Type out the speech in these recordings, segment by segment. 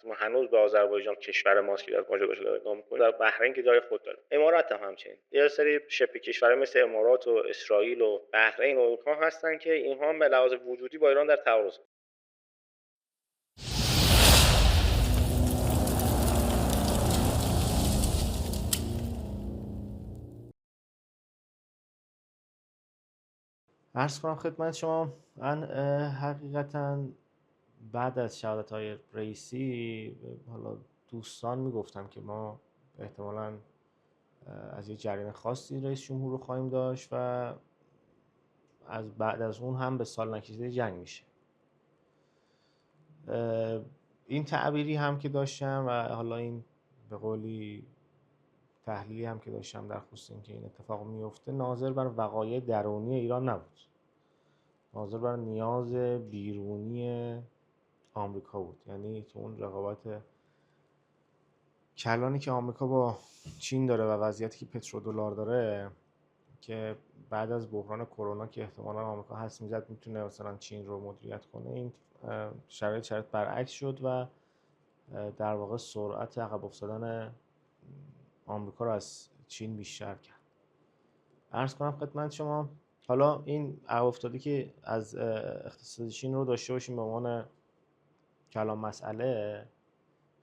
ما هنوز به آذربایجان کشور ماست که در اونجا داره نگاه می‌کنیم، در بحرین که جای خود داره، امارات هم همچنین. یه سری شبه کشورها مثل امارات و اسرائیل و بحرین و اینها هستن که اینها هم به لحاظ وجودی با ایران در تعارض. عرض کنم خدمت شما، من حقیقتا بعد از شهادت‌های رئیسی حالا دوستان میگفتم که ما احتمالاً از یه جریان خاصی رئیس جمهور رو خواهیم داشت و از بعد از اون هم به سال نکشیده جنگ میشه. این تعبیری هم که داشتم و حالا این به قولی تحلیلی هم که داشتم در خصوص اینکه این اتفاق میفته ناظر بر وقایع درونی ایران نبود، ناظر بر نیاز بیرونی آمریکا بود. یعنی تو اون رقابت کلانی که آمریکا با چین داره و وضعیتی که پترودلار داره، که بعد از بحران کرونا که احتمالاً آمریکا حدس میزد میتونه مثلا چین رو مدیریت کنه، این شرایط برعکس شد و در واقع سرعت عقب افتادن آمریکا رو از چین بیشتر کرد. عرض کنم خدمت شما، حالا این عقب افتادی که از اقتصاد چین رو داشته باشیم به عنوان کلان مسئله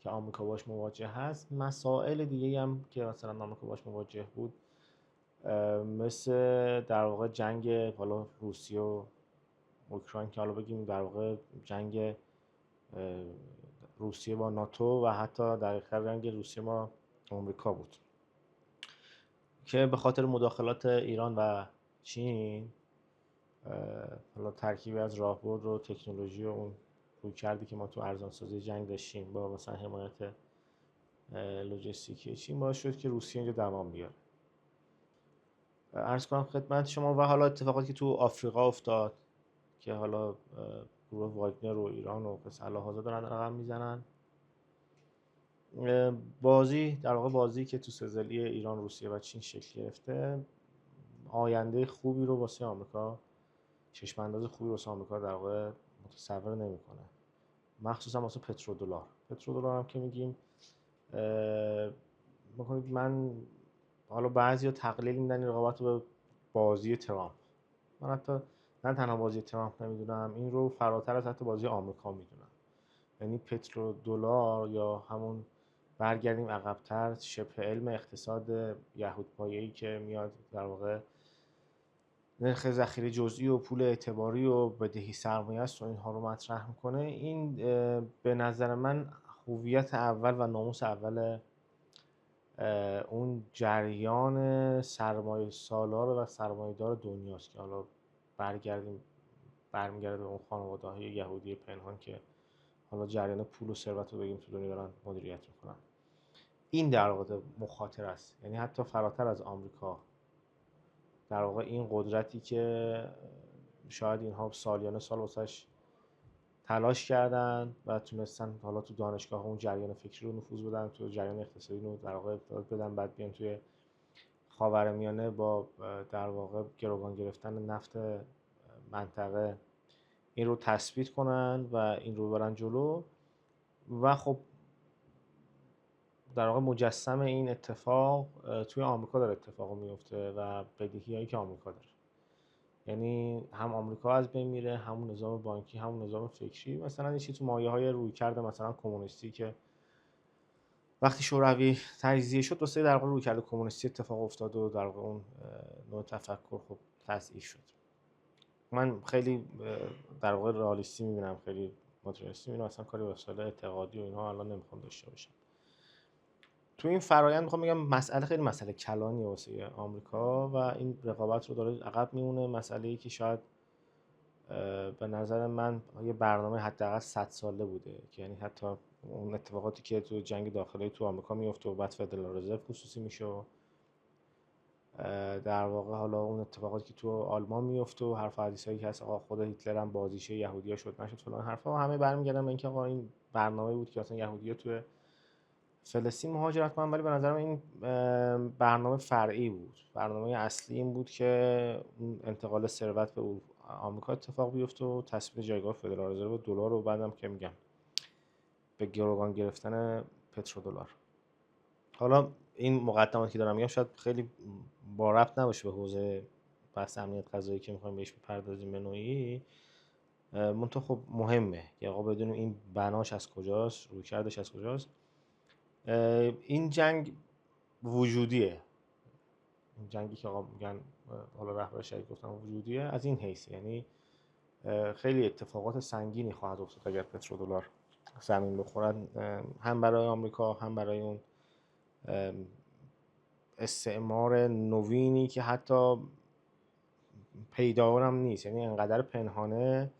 که آمریکا باش مواجه هست، مسائل دیگه هم که مثلا آمریکا باش مواجه بود مثل در واقع جنگ حالا روسیه و اوکراین، که حالا بگیم در واقع جنگ روسیه با ناتو و حتی دقیقاً جنگ روسیه با آمریکا بود که به خاطر مداخلات ایران و چین حالا ترکیبی از راهبرد و تکنولوژی و اون رویکردی که ما تو ارزانسازی جنگ داشتیم با مثلا حمایت لوجستیکی چین باعث شد که روسیه اینجا دوام بیاره. عرض کنم خدمت شما و حالا اتفاقاتی که تو آفریقا افتاد که حالا گروه واگنر و ایران و پسرلاحاظا دارن رقم میزنن. بازی در واقع بازی که تو سه‌ضلعی ایران، روسیه و چین شکل گرفته آینده خوبی رو واسه آمریکا، چشم انداز خوبی واسه آمریکا در واقع متصور نمیکنه، مخصوصا واسه پترودلار. پترودلار هم که میگیم میکنید، من حالا بعضیا تقلیل میدن این رقابت رو به بازی ترامپ. من حتی نه تنها بازی ترامپ نمیدونم، این رو فراتر از حتی بازی آمریکا میدونم. یعنی پترودلار یا همون برگردیم عقب‌تر، شبه علم اقتصاد یهودپایه‌ای که میاد در واقع نرخ ذخیره جزئی و پول اعتباری و بدهی سرمایه است و اینها رو مطرح میکنه، این به نظر من هویت اول و ناموس اول اون جریان سرمایه سالار و سرمایه دار دنیاست که حالا برمیگرده به اون خانواده‌های یهودی پنهان که حالا جریان پول و ثروت رو بگیم تو دنیا دارن مدیریت میکنن. این در واقع مخاطر است، یعنی حتی فراتر از آمریکا. در واقع این قدرتی که شاید اینها سالیان سال واسش تلاش کردن و تونستن حالا تو دانشگاه اون جریان فکری رو نفوذ بدن، تو جریان اقتصادی رو در واقع بدن، بعد بیان توی خاورمیانه با در واقع گروگان گرفتن نفت منطقه این رو تثبیت کنن و این رو ببرن جلو. و خب در واقع مجسم این اتفاق توی آمریکا داره اتفاق میفته و بدیهی‌هایی که آمریکا داره، یعنی هم آمریکا از بین میره، همون نظام بانکی، همون نظام فکری. مثلا یه چیزی تو مایه‌های رویکرد مثلا کمونیستی که وقتی شوروی تجزیه شد واسه در واقع رویکرد کمونیستی اتفاق افتاد و در واقع اون نوع تفکر خب تضعیف شد. من خیلی در واقع رئالیستی میبینم، خیلی ماتریالیستی میبینم، اصلا کاری واسه اعتقادی و اینها الان نمیخوام داشته باشم. تو این فرایند میخوام بگم مسئله خیلی مسئله کلانی واسه آمریکا و این رقابت رو داره عقب میمونه. مسئله‌ای که شاید به نظر من یه برنامه حداقل 100 ساله بوده، که یعنی حتی اون اتفاقاتی که تو جنگ داخلی تو آمریکا میفته و بعد فدرال رزرو خصوصی میشه و در واقع حالا اون اتفاقاتی که تو آلمان میفته و حرف حدیثایی که هست آقا خود هیتلر هم بازیشه یهودی‌ها شد نشد فلان حرفا، و همه برمیگردن به اینکه آقا این برنامه بود که اصلا یهودی‌ها تو فلسطین مهاجرت کنن. ولی به نظر من این برنامه فرعی بود. برنامه اصلی این بود که انتقال ثروت به آمریکا اتفاق بیفته و تثبیت جایگاه فدرال رزرو و دلار، و بعدم که میگم به گروگان گرفتن پترودلار. حالا این مقدماتی که دارم میگم شاید خیلی با ربط نباشه به حوزه بحث امنیت غذایی که میخوایم بهش بپردازیم به نوعی، منتها خب مهمه که آقا بدونیم این بناش از کجاست، رویکردش از کجاست. این جنگ وجودیه، این جنگی که آقا میگن حالا رهبر شهید گفتن وجودیه، از این حیث یعنی خیلی اتفاقات سنگینی خواهد افتاد اگر پترودلار زمین بخورن، هم برای آمریکا هم برای اون استعمار نوینی که حتی پیدا هم نیست، یعنی انقدر پنهانه.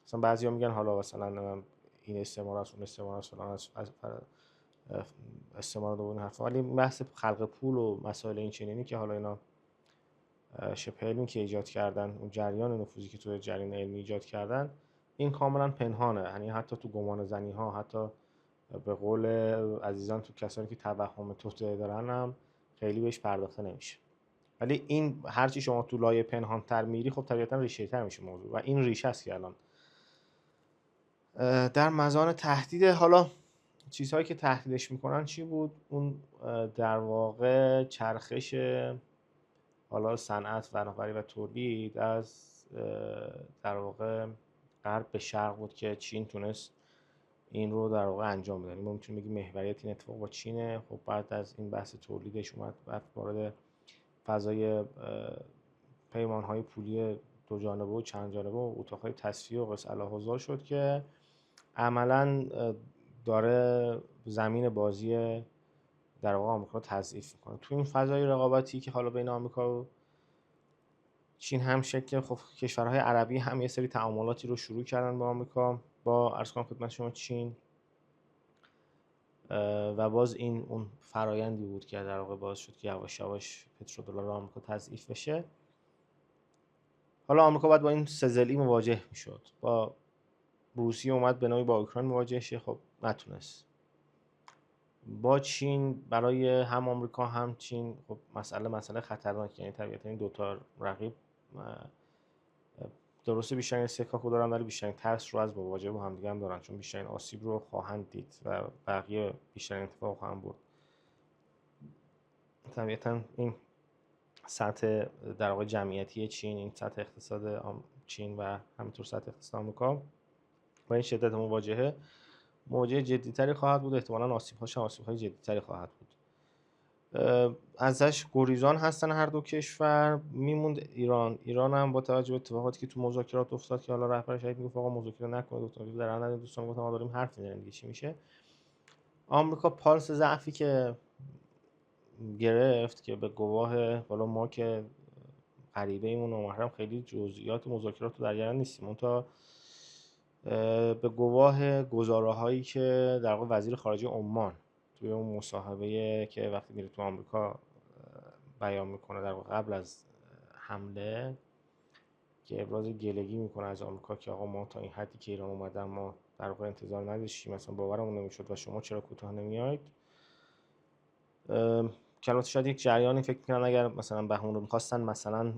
مثلا بعضیا میگن حالا مثلا این استعمار است اون استعمار است فلان است، استعمار دوم حرفا، ولی بحث خلق پول و مسائل این چنینی که حالا اینا شبه علمی که ایجاد کردن، اون جریان نفوذی که توی جریان علمی ایجاد کردن، این کاملا پنهانه. یعنی حتی تو گمان زنی ها، حتی به قول عزیزان تو کسانی که توهم توطئه دارن هم خیلی بهش پرداخته نمیشه. ولی این هرچی شما تو لایه پنهان تر میری خب طبیعتا ریشه تر میشه موضوع، و این ریشه است که الان در مزان تهدید. حالا چیزهایی که تهدیدش میکنن چی بود؟ اون در واقع چرخش حالا صنعت، فناوری و تولید از در واقع غرب به شرق بود که چین تونست این رو در واقع انجام بده. ما میتونیم بگیم محوریت این اتفاق با چینه. خب بعد از این بحث تولیدش اومد بعد وارد فضای پیمان‌های پولی دو جانبه و چند جانبه و اتاق‌های تصفیه و قص اله‌حضار شد که عملاً داره زمین بازی در واقع آمریکا تضعیف میکنه. تو این فضای رقابتی که حالا بین آمریکا و چین هم شکل، خب کشورهای عربی هم یه سری تعاملاتی رو شروع کردن با آمریکا، با عرض کنم خدمت شما چین، و باز این اون فرایندی بود که در واقع باعث شد که یواش یواش پترودلار آمریکا تضعیف بشه. حالا آمریکا باید با این سزلی مواجه میشد. با روسیه اومد به نوعی با اوکراین مواجه شه، خب نتونست. با چین برای هم آمریکا هم چین خب مسئله خطرناکه، یعنی طبیعتا این دوتا رقیب درسته بیشترین سکاکو دارن ولی بیشترین ترس رو از مواجهه با هم دیگه هم دارن، چون بیشترین آسیب رو خواهند دید و بقیه بیشترین اتفاق خواهند برد. طبیعتا این سطح در واقع جمعیتی چین، این سطح اقتصاد چین و همینطور سطح اقتصاد آمریکا با این شدت مواجهه جدی‌تری خواهد بود. احتمالاً آسیب‌هاش هم آسیب‌های جدی‌تری خواهد بود. ازش گریزان هستن هر دو کشور. میموند ایران هم با توجه به اتفاقاتی که تو مذاکرات افتاد که حالا رهبر شهید میگفت آقا مذاکره نکنید، در حد دوستان گفتم ما داریم حرف میزنیم دیگه چی میشه. آمریکا پالس ضعفی که گرفت که به گواه حالا ما که غریبه ایمون و محرم خیلی جزئیات مذاکرات رو در جریان نیستیم، تا به گواه گزاره‌هایی که در واقع وزیر خارجه عمان توی اون مصاحبه که وقتی میره تو آمریکا بیان میکنه در واقع قبل از حمله، که ابراز گلگی میکنه از آمریکا که آقا ما تا این حدی که ایران اومدن ما در واقع انتظار نداشتیم، مثلا باورمون نمیشد و شما چرا کوتاه نمیایید. که البته شاید یک جریانی فکر میکنن اگر مثلا بهونه رو میخواستن مثلا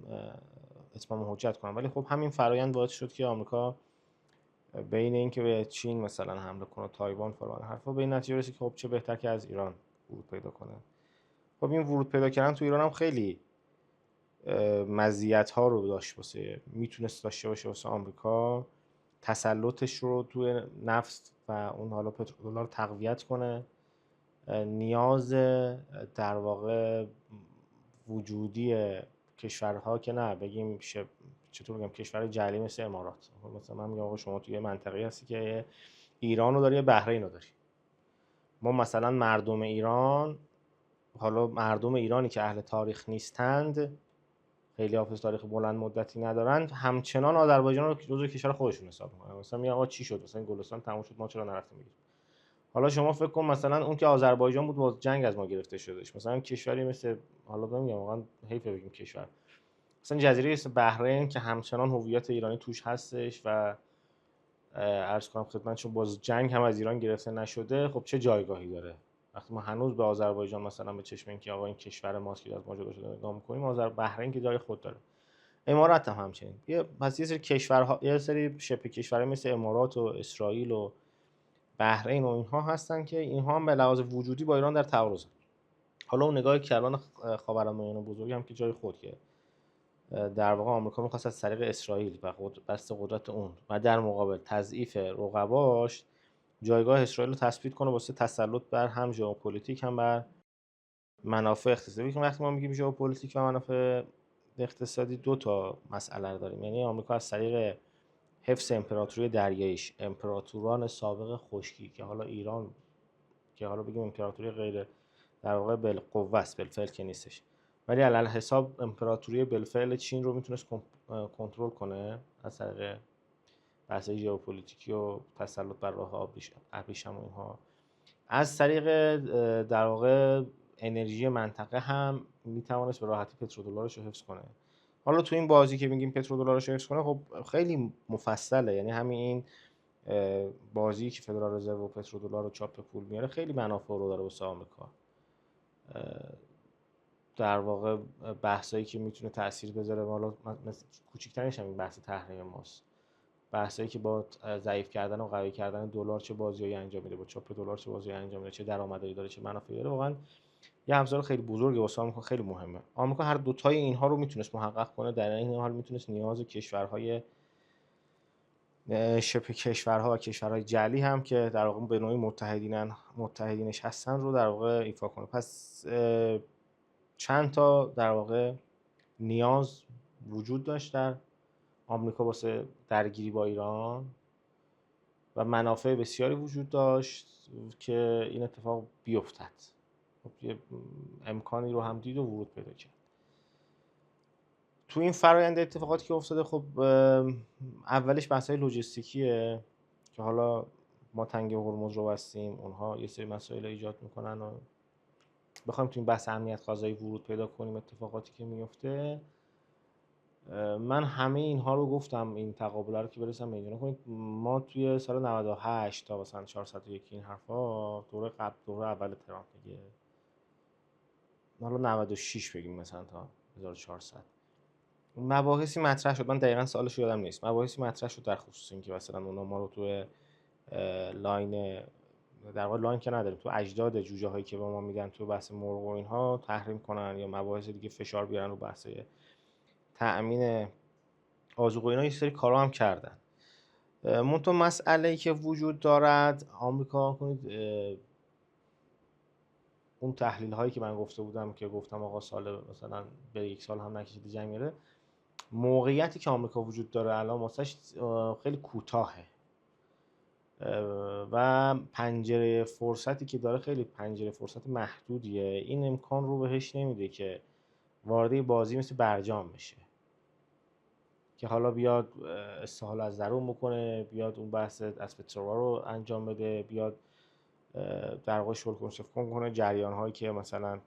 اتمام حجت کنن، ولی خب همین فرایند باعث شد که آمریکا بین اینکه به چین مثلا حمله کنه، تایوان فلان حرفا، به این نتیجه رسید که خب چه بهتر که از ایران ورود پیدا کنه. خب این ورود پیدا کردن تو ایران هم خیلی مزیت ها رو داشت، واسه میتونست داشته باشه واسه آمریکا، تسلطش رو توی نفت و اون حالا پترودلار تقویت کنه. نیاز در واقع وجودی کشورها که نه بگیم چطور بگم کشور جعلی مثل امارات، مثلا من میگم آقا شما توی منطقه هستی که ایران رو داری یا بحرین رو داری. ما مثلا مردم ایران، حالا مردم ایرانی که اهل تاریخ نیستند، خیلی حافظ تاریخ بلند مدتی ندارند، همچنان آذربایجان رو جزو کشور خودشون حساب میکنن. مثلا میگن آقا چی شد، مثلا گلستان تموم شد ما چرا نرفتیم بگیریم. حالا شما فکر کن مثلا اون که آذربایجان بود با جنگ از ما گرفته شدش، مثلا کشوری مثل، حالا نمیگم واقعا حیف بگیم کشور، مثلا جزیره مثل بحرین که همچنان هویت ایرانی توش هستش و عرض کنم خدمتتون باز جنگ هم از ایران گرفته نشده، خب چه جایگاهی داره وقتی ما هنوز به آذربایجان مثلا به چشم اینکه آقا این کشور ماست که از ما جدا شده نگاه می‌کنیم. بحرین که جای خود داره، امارات هم همچنین. پس یه سری کشورها، یه سری شبه کشورهای مثل امارات و اسرائیل و بحرین و اینها هستن که اینها هم به لحاظ وجودی با ایران در تعارض. حالا اون نگاه کلان خاورمیانه بزرگ هم که جای خودیه، در واقع آمریکا می‌خواست از طریق اسرائیل و بسط قدرت اون و در مقابل تضعیف رقباش جایگاه اسرائیل رو تثبیت کنه واسه تسلط بر هم ژئوپلیتیک هم بر منافع اقتصادی. که وقتی ما میگیم ژئوپلیتیک و منافع اقتصادی دو تا مسئله رو داریم، یعنی آمریکا از طریق حفظ امپراتوری دریاییش، امپراتوران سابق خشکی که حالا ایران که حالا بگیم امپراتوری غیر در واقع بالقوه است، بالفعل که نیستش، ولی علی حساب امپراتوری بالفعل چین رو میتونست کنترل کنه از طریق بحث‌های ژئوپلیتیکی و تسلط بر راه ابریشم و اینها. از طریق در واقع انرژی منطقه هم میتوانست به راحتی پترودلارش رو حفظ کنه. حالا تو این بازی که میگیم پترودلارش رو حفظ کنه، خب خیلی مفصله، یعنی همین این بازی که فدرال رزرو و پترودلار رو چاپ پول میاره خیلی منافع رو داره واسه آمریکا. در واقع بحثایی که میتونه تاثیر بذاره، حالا کوچیک‌ترینش هم این بحث تحریم ماست، بحثایی که با ضعیف کردن و قوی کردن دلار چه بازیایی انجام میده، با چاپ دلار چه بازیایی انجام میده، چه درآمدی داره چه منافعی داره، واقعا یه ابزار خیلی بزرگه واسه آمریکا، خیلی مهمه. آمریکا هر دوتای اینها رو میتونست محقق کنه، در این حال میتونست نیاز کشورهای شبه کشورها و کشورهای جعلی هم که در واقع به نوعی متحدینش هستن رو در واقع ایفا کنه. پس چند تا در واقع نیاز وجود داشت در آمریکا واسه درگیری با ایران و منافع بسیاری وجود داشت که این اتفاق بیفتد. خب یه امکانی رو هم دید و ورود پیدا کرد. تو این فرآیند اتفاقاتی که افتاده، خب اولش بحث‌های لوجستیکیه که حالا ما تنگه هرمز رو بستیم، اونها یه سری مسائل ایجاد میکنن و بخوایم تو این بحث امنیت غذایی ورود پیدا کنیم، اتفاقاتی که میفته. من همه اینها رو گفتم، این تقابل رو که برسم میدونه کنید. ما توی سال 98 تا مثلا 401 این حرفا، دوره اول ترامپ دیگه، حالا 96 بگیم مثلا تا 1400 مباحثی مطرح شد. من دقیقاً سالش یادم نیست. مباحثی مطرح شد در خصوص اینکه مثلا اونا ما رو توی لاین، در واقع لاین که نداریم، تو اجداد جوجه هایی که به ما میدن تو بحث مرغ و اینها تحریم کنن یا مباحث دیگه فشار بیارن رو بحث تأمین آذوقه اینا. یه سری کارا هم کردن. منتها مسئله‌ای که وجود دارد، آمریکا کنید اون تحلیل هایی که من گفته بودم که گفتم آقا سال مثلا به یک سال هم نکشیده جنگ میره، موقعیتی که آمریکا وجود داره الان واسش خیلی کوتاهه و پنجره فرصتی که داره خیلی پنجره فرصت محدودیه. این امکان رو بهش نمیده که وارد بازی مثل برجام بشه که حالا بیاد استحاله از درون بکنه، بیاد اون بحث اسب ترور رو انجام بده، بیاد در واقع شل کنه جریان هایی که مثلا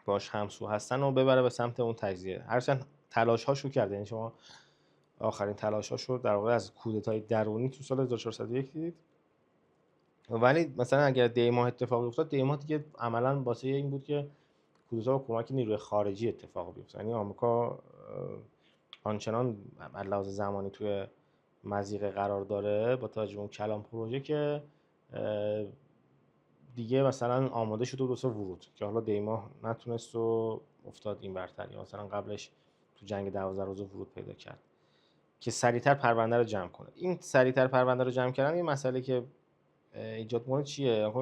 باش همسو هستن و ببره به سمت اون تجزیه. هرچند تلاش هاشو کرده، یعنی شما آخرین تلاش هاشو در واقع از کودتای درونی تو سال 1401 دیدید، ولی مثلا اگر دی ماه اتفاقی افتاد، دی ماه دیگه عملاً واسه این بود که کودتا با کمک نیروی خارجی اتفاق بیفته. یعنی آمریکا آنچنان از لحاظ زمانی توی مضیقه قرار داره با توجه به اون کلان پروژه که دیگه مثلا آماده شد واسه ورود، که حالا دی ماه نتونست و افتاد این برتر، یا مثلا قبلش تو جنگ 12 روزه ورود پیدا کرد که سریعتر پرونده رو جمع کنه. این سریعتر پرونده رو جمع کردن یه مسئله که ایجاد مورد چیه؟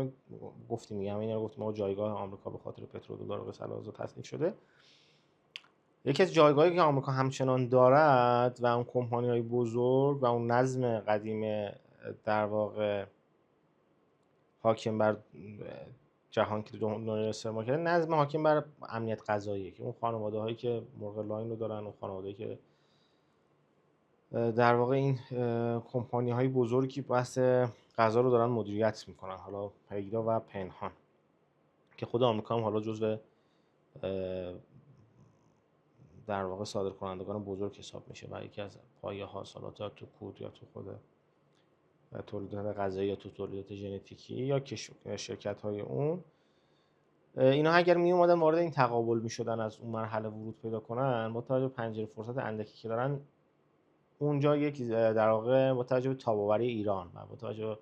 گفتیم میگم اینا رو گفتیم، ما جایگاه آمریکا به خاطر پترودلار و سلاح‌ها تصنیف شده. یکی از جایگاهی که آمریکا همچنان دارد و اون کمپانی‌های بزرگ و اون نظم قدیم در واقع حاکم بر جهان که دنیا استعمار کرده، نظم حاکم بر امنیت غذاییه که اون خانواده‌هایی که مرغ لاین رو دارن، اون خانواده‌ای که در واقع این کمپانی‌های بزرگی بحث غذا رو دارن مدیریت میکنن، حالا پیدا و پنهان، که خود آمریکا هم حالا جزو در واقع صادر کنندگان بزرگ حساب میشه و یکی از پایه‌ها حالا تو کود یا تو خود تولیدات غذایی یا تو تولیدات ژنتیکی یا شرکت‌های اون، اینا اگر می اومدن وارد این تقابل میشدن از اون مرحله ورود پیدا کنن، با توجه به پنجره فرصت اندکی که دارن اونجا یک در واقع با توجه به تاب‌آوری ایران و با توجه به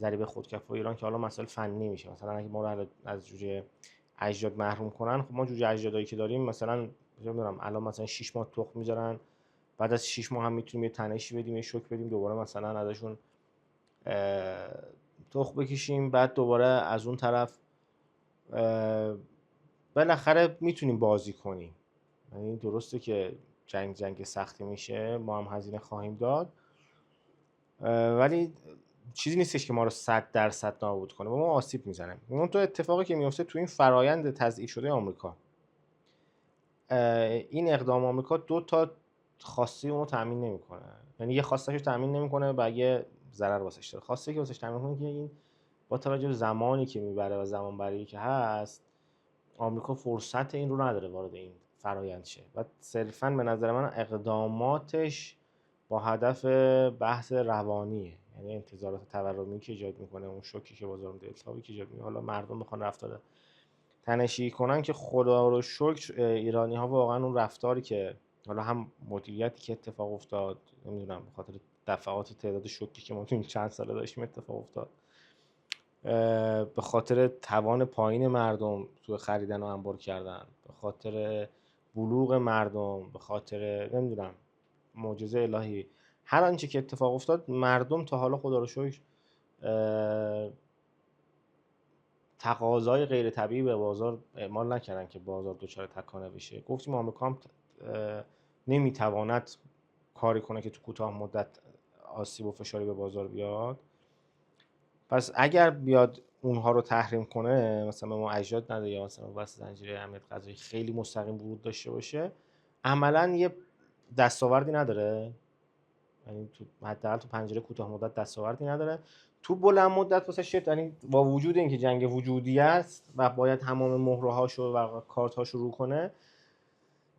ضریب خودکفایی ایران که حالا مسائل فنی میشه. مثلا اگه ما رو از جوجه اجداد محروم کنن، خب ما جوجه اجدادایی که داریم مثلا نمیدونم الان مثلا 6 ماه تخم میذارن، بعد از 6 ماه هم میتونیم یه تنشی بدیم، یه شوک بدیم، دوباره مثلا ازشون تخم بکشیم، بعد دوباره از اون طرف بالاخره میتونیم بازی کنیم. یعنی درسته که جنگ سختی میشه، ما هم هزینه خواهیم داد، ولی چیزی نیستش که ما رو 100% نابود کنه، با ما آسیب میزنه. اون تو اتفاقی که میفته تو این فرایند تضعیف شده آمریکا، این اقدام آمریکا دو تا خواسته اونو تامین نمیکنه. یعنی یه خواستهشو تامین نمیکنه و یه ضرر واسش داره. خواسته که واسش تامین کنه که این با توجه به زمانی که میبره و زمان بری که هست، آمریکا فرصت این رو نداره وارد این فرایند شه و صرفاً به نظر من اقداماتش با هدف بحث روانیه. یعنی انتظارات تورمی که ایجاد میکنه، اون شوکی که بازار میده، التهابی که ایجاد میکنه، حالا مردم بخوان رفتار تنشی کنن که خدا رو شکر ایرانی ها واقعا اون رفتاری که حالا هم مدیریتی که اتفاق افتاد، نمیدونم به خاطر دفعات تعداد شوکی که ما تو این چند ساله داشتیم اتفاق افتاد، به خاطر توان پایین مردم تو خریدن و انبار کردن، به خاطر بلوغ مردم، به خاطر نمیدونم معجزه الهی، هر آنچه که اتفاق افتاد، مردم تا حالا خدا رو شکر تقاضای غیر طبیعی به بازار اعمال نکردن که بازار دچار تکانه بشه. گفتیم آمریکا هم نمیتواند کاری کنه که تو کوتاه مدت آسیب و فشاری به بازار بیاد. پس اگر بیاد اونها رو تحریم کنه، مثلا به ما اجداد نده یا مثلا واسه زنجیره امنیت غذایی خیلی مستقیم ورود داشته باشه، عملاً یه دستاوردی نداره. یعنی تو حداقل تو پنجره کوتاه مدت دستاوردی نداره. تو بلند مدت واسه شد، یعنی با وجود اینکه جنگ وجودی است و باید تمام مهرهاشو و کارتاشو رو کنه،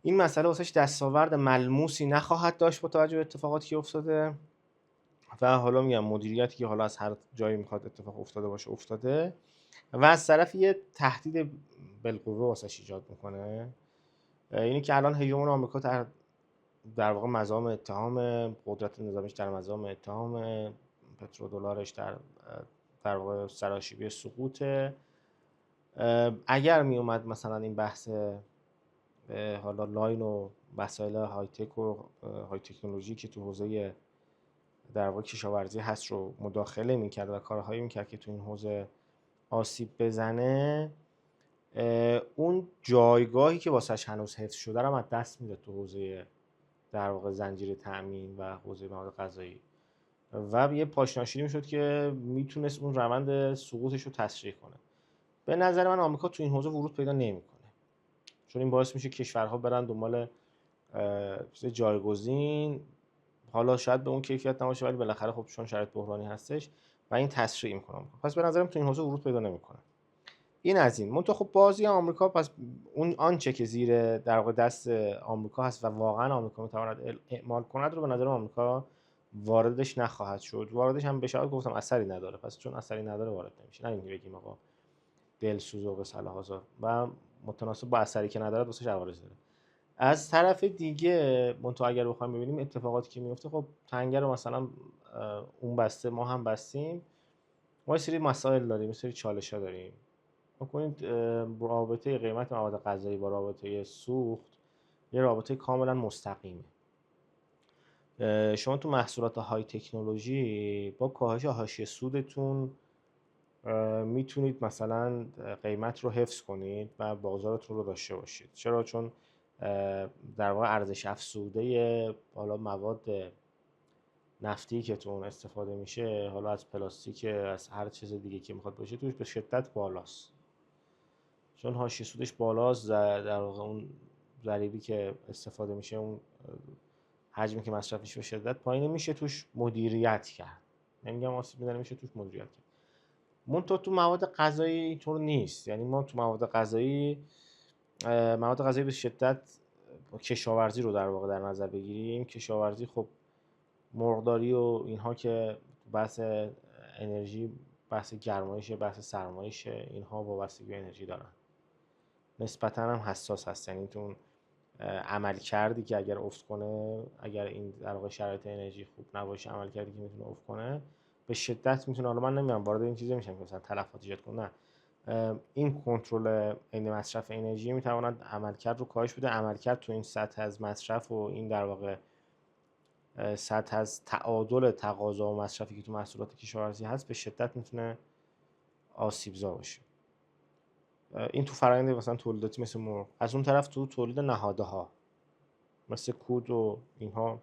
این مسئله واسش دستاورد ملموسی نخواهد داشت با توجه به اتفاقاتی که افتاده و حالا میگم مدیریتی که حالا از هر جایی میخواد اتفاق افتاده باشه افتاده و از طرف یه تهدید بالقوه واسش ایجاد میکنه. اینی که الان هژمون آمریکا در واقع مزام اتهام، قدرت نظامیش در مزام اتهام، پترودلارش در واقع سراشیبی سقوطه. اگر می اومد مثلا این بحث حالا لاین و مسائل های تک و های تکنولوژی که تو حوزه در واقع کشاورزی هست رو مداخله میکرد و کارهایی میکرد که تو این حوزه آسیب بزنه، اون جایگاهی که واسش هنوز حفظ شده رو از دست میده تو حوزه در واقع زنجیره تامین و حوزه مواد غذایی و یه پاشناشینی میشد که میتونست اون روند سقوطش رو تسریع کنه. به نظر من آمریکا تو این حوزه ورود پیدا نمیکنه، چون این باعث میشه کشورها برن دنبال جایگزین، حالا شاید به اون کیفیت نباشه ولی بالاخره خب چون شرایط بحرانی هستش و این تسریع میکنه. پس به نظرم تو این حوزه ورود پیدا نمیکنه. این از این. منتها خب بازی آمریکا، پس اون آنچه که زیر در واقع دست آمریکا هست و واقعا آمریکا میتواند اعمال کند رو به نظر آمریکا واردش نخواهد شد. واردش هم به شرایط گفتم اثری نداره، پس چون اثری نداره وارد نمیشه. نه اینکه بگیم آقا دلسوز و بساله هازار و متناسب با اثری که نداره واسه عوارض داره. از طرف دیگه منتها اگر بخوایم ببینیم اتفاقاتی که میفته، خب تنگه رو مثلا اون بسته، ما هم بستیم، ما یه سری مسائل داریم، یه سری چالش‌ها داریم. بکنید رابطه قیمت مواد غذایی با رابطه سوخت یه رابطه کاملا مستقیمه. شما تو محصولات های تکنولوژی با کاهش حاشیه سودتون میتونید مثلا قیمت رو حفظ کنید و بازارتون رو داشته باشید. چرا؟ چون در واقع ارزش افزوده حالا مواد نفتی که تو اون استفاده میشه، حالا از پلاستیک، از هر چیز دیگه که میخواد باشه، توش به شدت بالاست. چون حاشیه سودش بالاست، در واقع اون ضریبی که استفاده میشه، اون حجمی که مصرف میشه به شدت پایین، میشه توش مدیریت کرد. نمیگم آسیب میزنه، میشه توش مدیریت کرد. منتها تو مواد غذایی اینطور نیست. یعنی ما تو مواد غذایی به شدت کشاورزی رو در واقع در نظر بگیریم. کشاورزی خب مرغداری و اینها که بحث انرژی، بحث گرمایش، بحث سرمایش، اینها وابستگی به انرژی دارن. نسبتاً هم حساس هست. یعنی تو عمل کردی که اگر افت کنه، اگر این در واقع شرایط انرژی خوب نباشه، عمل کردی که میتونه افت کنه، به شدت میتونه، حالا من نمیدونم وارد این چیزا میشم که مثلا تلفات ایجاد کنه، نه، این کنترل عین مصرف انرژی میتواند عملکرد رو کاهش بده. عملکرد تو این سطح از مصرف و این در واقع سطح از تعادل تقاضا و مصرفی که تو محصولات کشاورزی هست به شدت میتونه آسیبزا باشه. این تو فرآیند مثلا تولیداتی مثل مرغ. از اون طرف تو تولید نهادها مثل کود و اینها،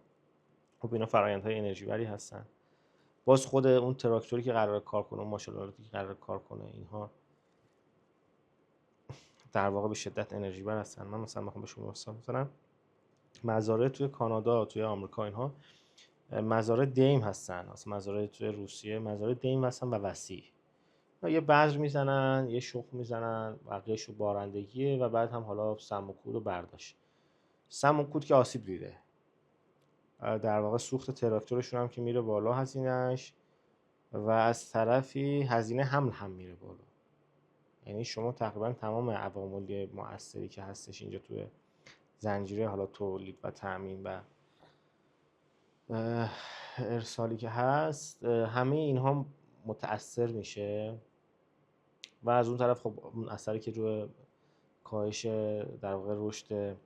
خب اینا فرآیندهای انرژی بری هستن. باز خود اون تراکتوری که قراره کار کنه، اون ماشین‌آلاتی که قراره کار کنه، اینها در واقع به شدت انرژی بر هستن. من مثلا بخوام به شما مثلا مزارع توی کانادا، توی آمریکا، اینها مزارع دیم هستن، مثلا مزارع توی روسیه مزارع دیم هستن و وسیع. یه بذر میزنن، یه شخم میزنن، بقیه‌شو بارندگیه و بعد هم حالا سم و کود و برداشت. سم و کود که آسیب دیده، در واقع سوخت تراکتورشون هم که میره بالا هزینهش، و از طرفی هزینه حمل هم میره بالا. یعنی شما تقریبا تمام عوامل مؤثری که هستش اینجا توی زنجیره حالا تولید و تامین و ارسالی که هست، همه اینها متأثر میشه. و از اون طرف خب اون اثری که روی کاهش در واقع رشد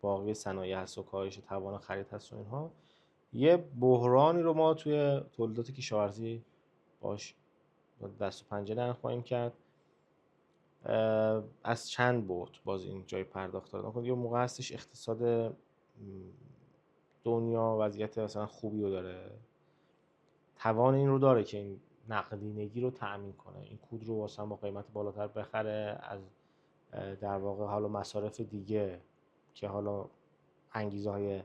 باقی صنایع هست و کاهش توان خرید هست و اینها، یه بحرانی رو ما توی تولیدات کشاورزی باش دست و پنجه نرم خواهیم کرد. از چند بعد باز این جای پرداخت دادن. یه موقع هستش اقتصاد دنیا وضعیت مثلا خوبی رو داره، توان این رو داره که این نقدینگی رو تأمین کنه، این کود رو واسه با قیمت بالاتر بخره، از در واقع حالا مصارف دیگه که حالا انگیزه های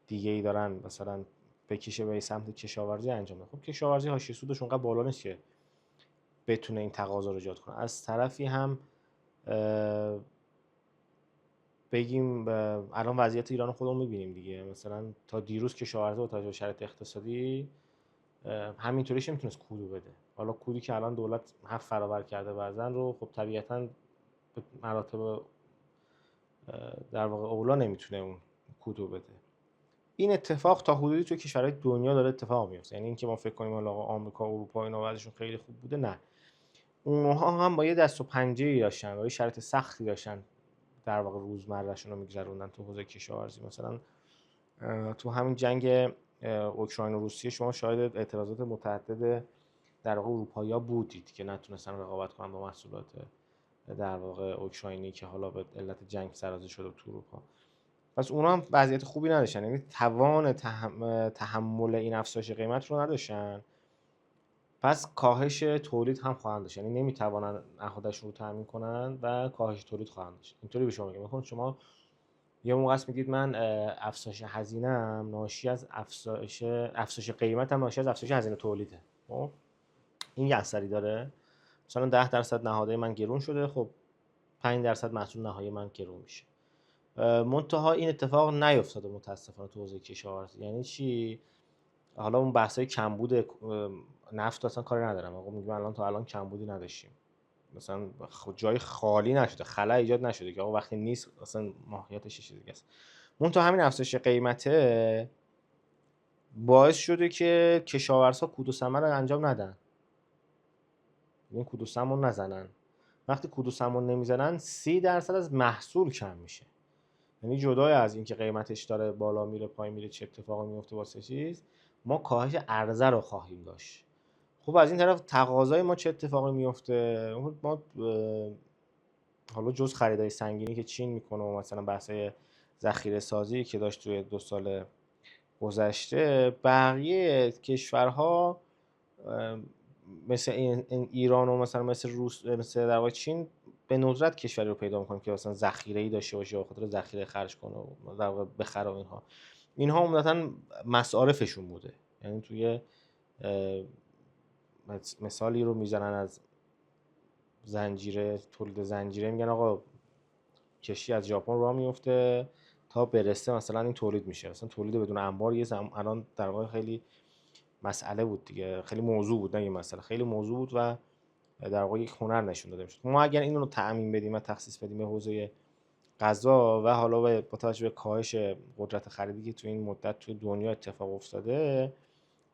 دیگه ای دارن مثلا بکشه به سمت کشاورزی انجام بده. خب کشاورزی حاشیه سودش اونقدر بالا نیست که بتونه این تقاضا رو ایجاد کنه. از طرفی هم بگیم الان وضعیت ایران خودمون می‌بینیم دیگه، مثلا تا دیروز کشاورزی با توجه به شرایط اقتصادی همینطوریش نمیتونست کودو بده. حالا کودی که الان دولت 7 برابر کرده وزن رو، خب طبیعتاً به مراتب در واقع اولا نمیتونه اون کودو بده. این اتفاق تا حدودی توی کشورهای دنیا داره اتفاق میفته. یعنی اینکه ما فکر کنیم حالا آمریکا و اروپا اینا وضعشون خیلی خوب بوده، نه، اونها هم با یه دست و پنجه‌ای داشتن و یه شرایط سختی داشتن در واقع روزمرهشون رو میگذروندن تو حوزه کشاورزی. مثلا تو همین جنگ اوکراین و روسیه شما شاهد اعتراضات متعدد در واقع اروپایی‌ها بودید که نتونستن رقابت کنن با محصولات در واقع اوکراینی که حالا به علت جنگ سرازیر شده تو اروپا. پس اونا هم وضعیت خوبی نداشتن، یعنی توان تحمل این افزایش قیمت رو نداشتن. پس کاهش تولید هم خواهند داشت، یعنی نمیتوانند نهادشون رو تامین کنن و کاهش تولید خواهند داشت. اینطوری به شما میگم، مثلا شما یه موقع است میگید من افزایش هزینه‌ام ناشی از افزایش قیمتم ناشی از افزایش هزینه تولیده. خب این یه اثری داره. مثلا 10% نهادهای من گرون شده، خب 5% محصول نهایی من گرون میشه. منتها این اتفاق نیفتاده متاسفانه تو حوزه کشاورزی. یعنی چی؟ حالا اون بحثای کمبود نفت اصلا کاری ندارم، آقا میگم الان تا الان کمبودی نداشتیم، مثلا جای خالی نشده، خلا ایجاد نشده که آقا وقتی نیست اصلا ماهیتش چیز دیگه است. منتها همین افزایش قیمته باعث شده که کشاورزها کود و ثمر رو انجام ندن، این کود و سمون نزنن. وقتی کود و سمون نمیزنن 30% از محصول کم میشه. یعنی جدای از اینکه قیمتش داره بالا میره پایین میره چه اتفاقی میفته واسه چیز، ما کاهش عرضه رو خواهیم داشت. خب از این طرف تقاضای ما چه اتفاقی میفته؟ ما حالا جز خریدای سنگینی که چین میکنه و مثلا بحثای ذخیره سازی که داشت توی 2 سال گذشته، بقیه کشورها مثل ایران و مثلا مثل روس، مثل در واقع چین، به ندرت کشوری رو پیدا میکنیم که مثلا ذخیره‌ای داشته باشه و خاطر ذخیره خرج کنه و در واقع بخره و اینها عمدتاً مصارفشون بوده. یعنی توی مثالی رو میزنن از زنجیره، تولید زنجیره، میگن آقا کشتی از ژاپن راه میفته تا برسه مثلا این تولید میشه. مثلا تولید بدون انبار الان در واقع خیلی مسئله بود دیگه، خیلی موضوع بود، نه یه مسئله، خیلی موضوع بود و در واقع یک هنر نشون داده میشد. ما اگر این رو تأمین بدیم و تخصیص بدیم به حوزه غذا و حالا با توجه به کاهش قدرت خریدی که تو این مدت تو دنیا اتفاق افتاده،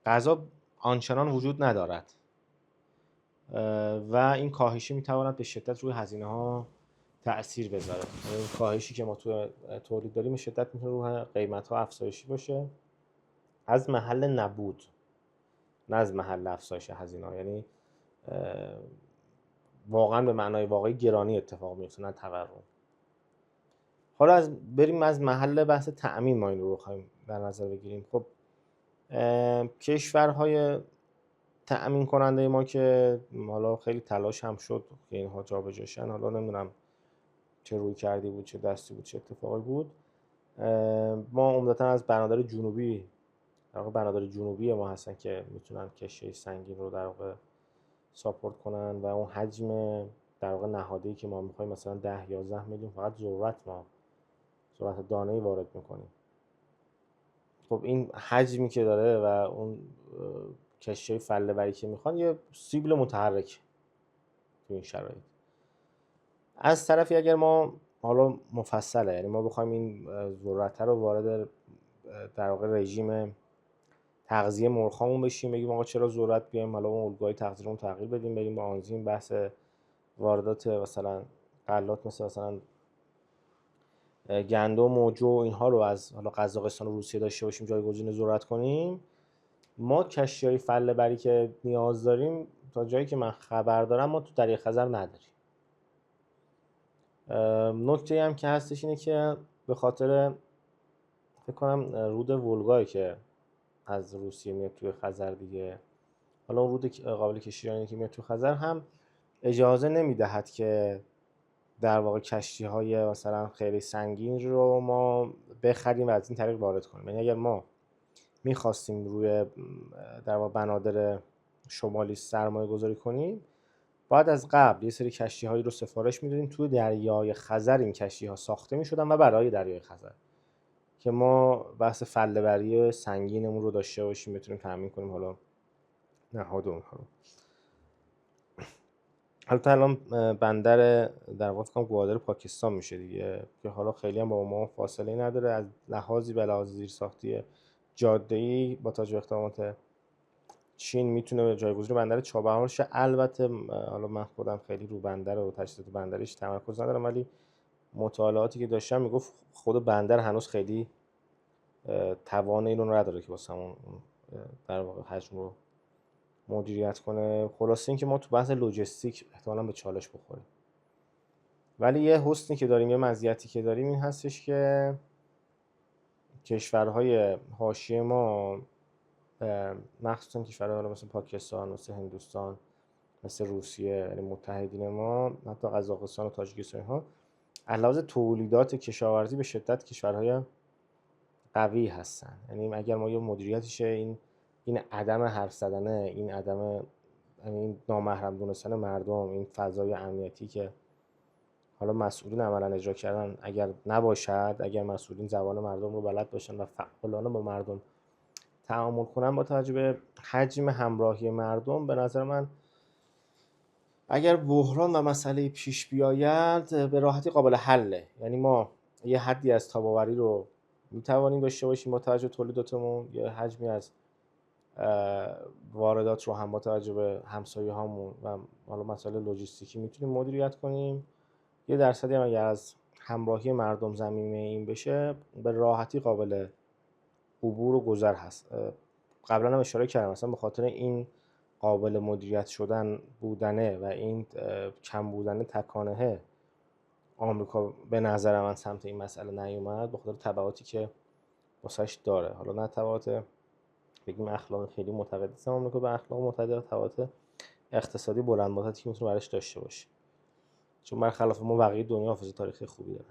غذا آنچنان وجود ندارد و این کاهشی میتواند به شدت روی هزینه ها تأثیر بذاره. این کاهشی که ما تو تولید داریم به شدت میتونه روی قیمت ها افزایشی باشه از محل نبود، نه از محل افزایش هزینه ها. یعنی واقعا به معنای واقعی گرانی اتفاق میفته، نه تورم. حالا بریم از محل بحث تأمین ما این رو بخوایم در نظر بگیریم. خب کشورهای تأمین کننده ما که حالا خیلی تلاش هم شد که اینها جابجا شن، حالا نمیدونم چه روی کردی بود، چه دستی بود، چه اتفاقی بود، ما عمدتا از بنادر جنوبی، در واقع بنادر جنوبی ما هستن که میتونن کشتی سنگین رو در واقع ساپورت کنن و اون حجم در واقع نهادی که ما میخوایم مثلا 10 11 میلیون فقط ذرت دانه‌ای وارد میکنیم. خب این حجمی که داره و اون کشتی فله بری که میخوان یه سیبل متحرک تو این شرایط. از طرفی اگر ما حالا مفصله، یعنی ما بخوایم این ذرت رو وارد در واقع رژیم تغذیه مرغامون بشیم، بگیم آقا چرا ذرت بیایم حالا اون الگوهای تغذیه رو تغییر بدیم، بریم با آنزیم بحث واردات مثلا غلات مثلا گندم و جو اینها رو از حالا قزاقستان و روسیه داشته باشیم جایگزین ذرت کنیم، ما کشتی‌های فله بری که نیاز داریم تا جایی که من خبر دارم ما تو دریای خزر نداریم. نکته هم که هستش اینه که به خاطر فکر کنم رود ولگا که از روسیه میاد توی خزر دیگه، حالا اون رود قابل کشتیرانی که میاد توی خزر هم اجازه نمیدهد که در واقع کشتی‌های مثلا خیلی سنگین رو ما بخریم و از این طریق وارد کنیم. یعنی اگر ما میخواستیم روی در واقع بنادر شمالی سرمایه گذاری کنیم، باید از قبل یه سری کشتی‌هایی رو سفارش میدادیم توی دریای خزر. این کشتی‌ها ساخته میشدن و برای دریای خزر که ما بحث فله بری سنگینمون رو داشته باشیم، بتونیم تامین کنیم حالا نهاد اونها رو. البته الان بندر در واقع فکر کنم گوادر پاکستان میشه دیگه که حالا خیلی هم با ما فاصله نداره، از لحاظی به لحاظ زیرساختی جاده‌ای با توجه به اقدامات چین میتونه جایگزین بندر چابهار شه. البته حالا من خودم خیلی رو بندر و تجهیزات بندریش تمرکز ندارم، ولی مطالعاتی که داشتم میگفت خود بندر هنوز خیلی توان اینو نداره که واسمون در واقع حجم رو مدیریت کنه. خلاصه اینکه ما تو بحث لوجستیک احتمالاً به چالش بخوریم، ولی یه حسنی که داریم، یه مزیتی که داریم این هستش که کشورهای حاشیه ما، مخصوصا کشورهای مثل پاکستان، مثل هندوستان، مثل روسیه، یعنی متحدین ما، حتی قزاقستان و تاجیکستان ها، علاوه تولیدات کشاورزی به شدت کشورهای قوی هستن. یعنی اگر ما یه مدیریتش این عدم حرف زدنه، این نامحرم دونستن مردم، این فضای امنیتی که حالا مسئولین عملا اجرا کردن اگر نباشد، اگر مسئولین زبان مردم رو بلد باشن و فعالانه با مردم تعامل کنن با توجه به حجم همراهی مردم، به نظر من اگر بحران و مسئله پیش بیاید به راحتی قابل حله. یعنی ما یه حدی از تاباوری رو میتوانیم داشته باشیم با توجه به تولیداتمون، یه حجمی از واردات رو هم با توجه به همسایه هامون و حالا مسائل لوجستیکی میتونیم مدیریت کنیم. یه درصدی هم اگر از همراهی مردم زمینه این بشه به راحتی قابل عبور و گذر هست. قبلا هم اشاره کردم مثلا به خاطر این قابل مدیریت شدن بودنه و این کم بودن تکانه آمریکا به نظر من سمت این مسئله نیومد، به خاطر تبعاتی که واسش داره. حالا نه تبعات بگیم اخلاقی خیلی معتقد نیستم آمریکا به اخلاق معتقد، تبعات اقتصادی بلند مدتی که میتونه براش داشته باشه، چون برخلاف ما بقیه دنیا حافظه تاریخی خوبی داره.